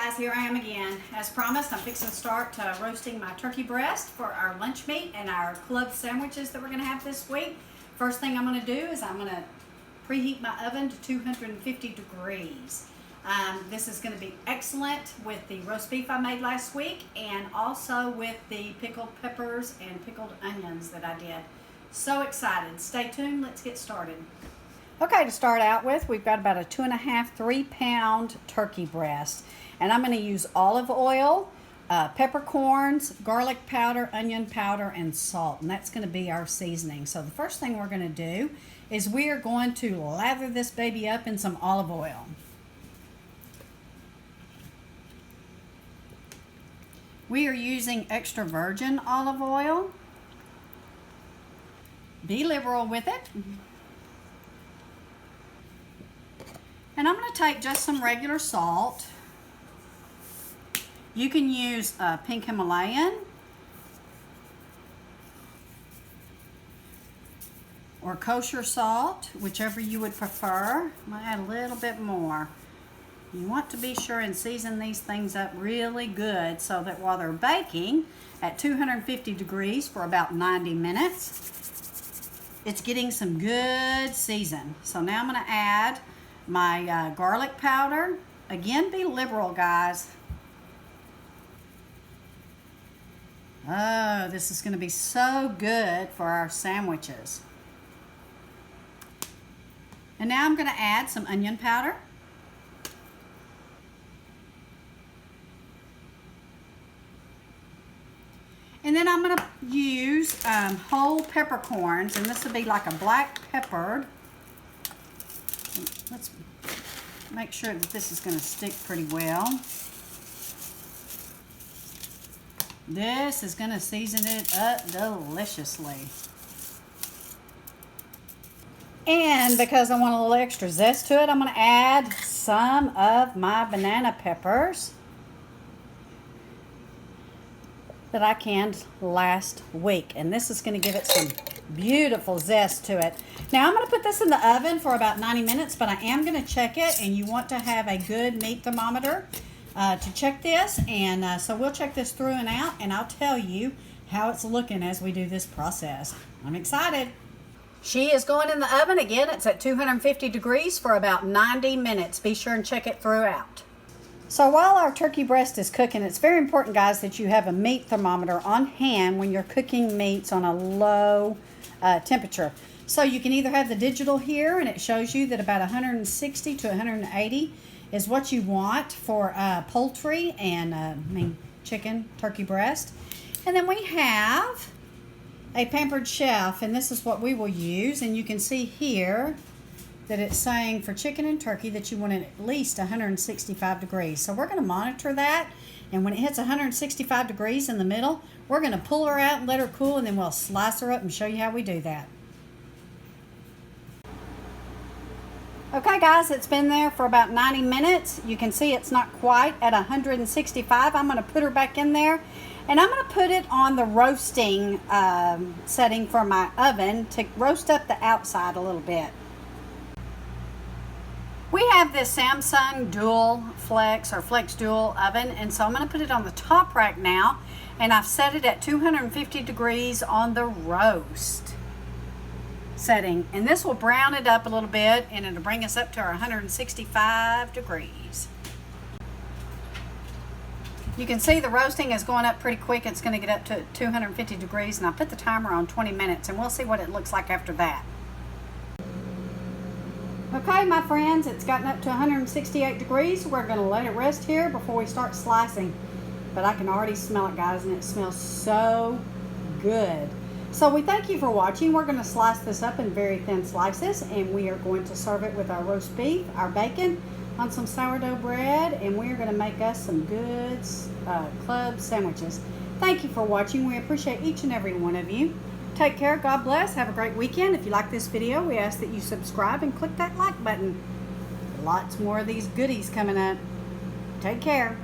guys, here I am again. As promised, I'm fixing to start roasting my turkey breast for our lunch meat and our club sandwiches that we're going to have this week. First thing I'm going to do is I'm going to preheat my oven to 250 degrees. This is going to be excellent with the roast beef I made last week and also with the pickled peppers and pickled onions that I did. So excited. Stay tuned. Let's get started. Okay, to start out with, we've got about a 2.5–3 pound turkey breast. And I'm going to use olive oil, peppercorns, garlic powder, onion powder, and salt. And that's going to be our seasoning. So the first thing we're going to do is we are going to lather this baby up in some olive oil. We are using extra virgin olive oil. Be liberal with it. And I'm going to take just some regular salt. You can use pink Himalayan or kosher salt, whichever you would prefer. I'm going to add a little bit more. You want to be sure and season these things up really good so that while they're baking at 250 degrees for about 90 minutes, it's getting some good season. So now I'm going to add my garlic powder. Again, be liberal, guys. Oh, this is going to be so good for our sandwiches. And now I'm going to add some onion powder. And then I'm going to use whole peppercorns, and this will be like a black peppered. Let's make sure that this is going to stick pretty well. This is going to season it up deliciously. And because I want a little extra zest to it, I'm going to add some of my banana peppers that I canned last week. And this is going to give it some beautiful zest to it. Now I'm going to put this in the oven for about 90 minutes, but I am going to check it, and you want to have a good meat thermometer to check this, and so we'll check this through and out, and I'll tell you how it's looking as we do this process. I'm excited. She is going in the oven again. It's at 250 degrees for about 90 minutes. Be sure and check it throughout. So while our turkey breast is cooking, it's very important, guys, that you have a meat thermometer on hand when you're cooking meats on a low temperature. So you can either have the digital here, and it shows you that about 160 to 180 is what you want for poultry and chicken, turkey breast. And then we have a Pampered Chef, and this is what we will use. And you can see here that it's saying for chicken and turkey that you want it at least 165 degrees. So we're going to monitor that, and when it hits 165 degrees in the middle, we're going to pull her out and let her cool, and then we'll slice her up and show you how we do that. Okay, guys, it's been there for about 90 minutes. You can see it's not quite at 165. I'm going to put her back in there, and I'm going to put it on the roasting setting for my oven to roast up the outside a little bit. We have this Samsung Dual Flex or Flex Dual oven, and so I'm going to put it on the top rack now, and I've set it at 250 degrees on the roast setting, and this will brown it up a little bit, and it'll bring us up to our 165 degrees. You can see the roasting is going up pretty quick. It's going to get up to 250 degrees, and I put the timer on 20 minutes, and we'll see what it looks like after that. Okay, my friends, it's gotten up to 168 degrees. We're going to let it rest here before we start slicing. But I can already smell it, guys, and it smells so good. So we thank you for watching. We're going to slice this up in very thin slices, and we are going to serve it with our roast beef, our bacon, on some sourdough bread, and we are going to make us some good club sandwiches. Thank you for watching. We appreciate each and every one of you. Take care. God bless. Have a great weekend. If you like this video, we ask that you subscribe and click that like button. Lots more of these goodies coming up. Take care.